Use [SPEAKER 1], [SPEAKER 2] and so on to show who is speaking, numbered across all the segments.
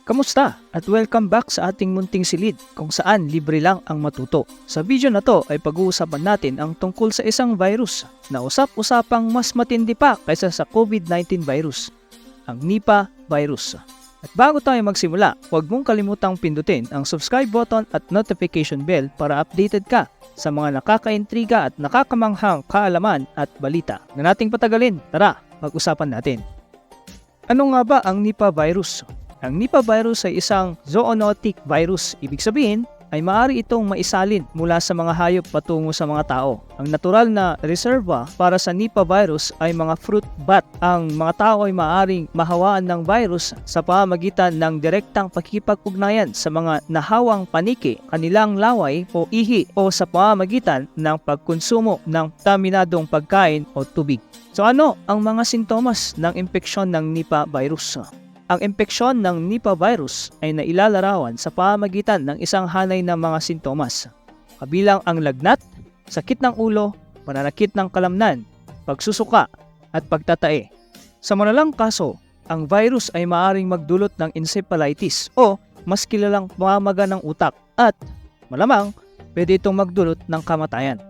[SPEAKER 1] Kamusta? At welcome back sa ating munting silid kung saan libre lang ang matuto. Sa video na to ay pag-uusapan natin ang tungkol sa isang virus na usap-usapang mas matindi pa kaysa sa COVID-19 virus, ang Nipah virus. At bago tayo magsimula, huwag mong kalimutang pindutin ang subscribe button at notification bell para updated ka sa mga nakakaintriga at nakakamanghang kaalaman at balita. Na nating patagalin, tara, pag-usapan natin. Ano nga ba ang Nipah virus? Ang Nipah virus ay isang zoonotic virus. Ibig sabihin ay maaari itong maisalin mula sa mga hayop patungo sa mga tao. Ang natural na reserva para sa Nipah virus ay mga fruit bat. Ang mga tao ay maaaring mahawaan ng virus sa pamamagitan ng direktang pakikipag-ugnayan sa mga nahawang paniki, kanilang laway o ihi o sa pamamagitan ng pagkonsumo ng taminadong pagkain o tubig. So ano ang mga sintomas ng impeksyon ng Nipah virus? Ang impeksyon ng Nipah virus ay nailalarawan sa pamamagitan ng isang hanay ng mga sintomas, kabilang ang lagnat, sakit ng ulo, pananakit ng kalamnan, pagsusuka, at pagtatae. Sa malalang kaso, ang virus ay maaaring magdulot ng encephalitis o mas kilalang pamamaga ng utak at malamang pwede itong magdulot ng kamatayan.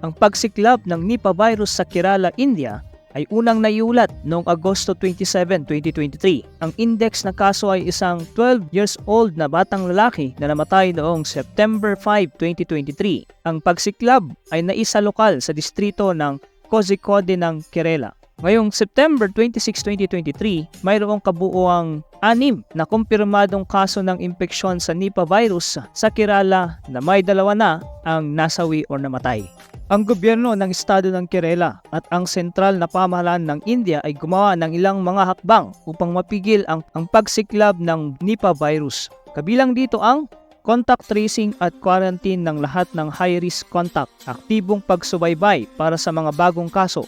[SPEAKER 1] Ang pagsiklab ng Nipah virus sa Kerala, India ay unang naiulat noong Agosto 27, 2023. Ang index na kaso ay isang 12 years old na batang lalaki na namatay noong September 5, 2023. Ang pagsiklab ay naisalokal sa distrito ng Kozhikode ng Kerala. Ngayong September 26, 2023, mayroong kabuuang 6 na kumpirmadong kaso ng impeksyon sa Nipah virus sa Kerala na may 2 na ang nasawi o namatay. Ang gobyerno ng estado ng Kerala at ang sentral na pamahalaan ng India ay gumawa ng ilang mga hakbang upang mapigil ang pagsiklab ng Nipah virus. Kabilang dito ang contact tracing at quarantine ng lahat ng high-risk contact, aktibong pagsubaybay para sa mga bagong kaso,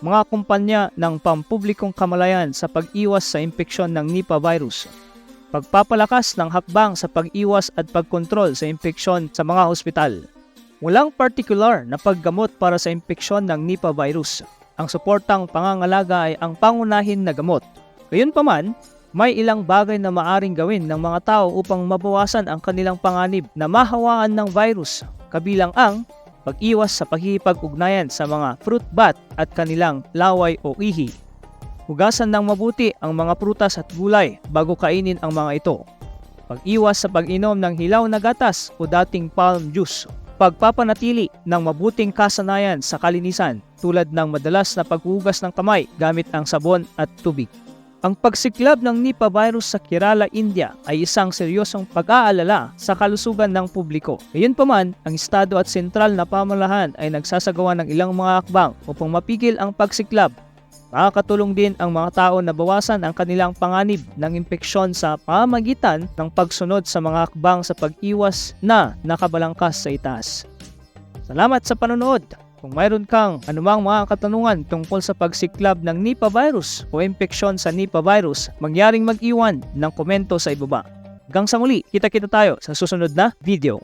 [SPEAKER 1] mga kumpanya ng pampublikong kamalayan sa pag-iwas sa impeksyon ng Nipah virus, pagpapalakas ng hakbang sa pag-iwas at pagkontrol sa impeksyon sa mga ospital. Walang partikular na paggamot para sa impeksyon ng Nipah virus. Ang suportang pangangalaga ay ang pangunahin na gamot. Gayunpaman, may ilang bagay na maaring gawin ng mga tao upang mabawasan ang kanilang panganib na mahawaan ng virus, kabilang ang pag-iwas sa pakikipag-ugnayan sa mga fruit bat at kanilang laway o ihi. Hugasan ng mabuti ang mga prutas at gulay bago kainin ang mga ito. Pag-iwas sa pag-inom ng hilaw na gatas o dating palm juice. Pagpapanatili ng mabuting kasanayan sa kalinisan tulad ng madalas na paghugas ng kamay gamit ang sabon at tubig. Ang pagsiklab ng Nipah virus sa Kerala, India ay isang seryosong pag-aalala sa kalusugan ng publiko. Gayunpaman, ang estado at sentral na pamahalaan ay nagsasagawa ng ilang mga hakbang upang mapigil ang pagsiklab. Makakatulong din ang mga tao na bawasan ang kanilang panganib ng impeksyon sa pamamagitan ng pagsunod sa mga hakbang sa pag-iwas na nakabalangkas sa itaas. Salamat sa panonood! Kung mayroon kang anumang mga katanungan tungkol sa pagsiklab ng Nipah virus o impeksyon sa Nipah virus, mangyaring mag-iwan ng komento sa ibaba. Hanggang sa muli, kita-kita tayo sa susunod na video.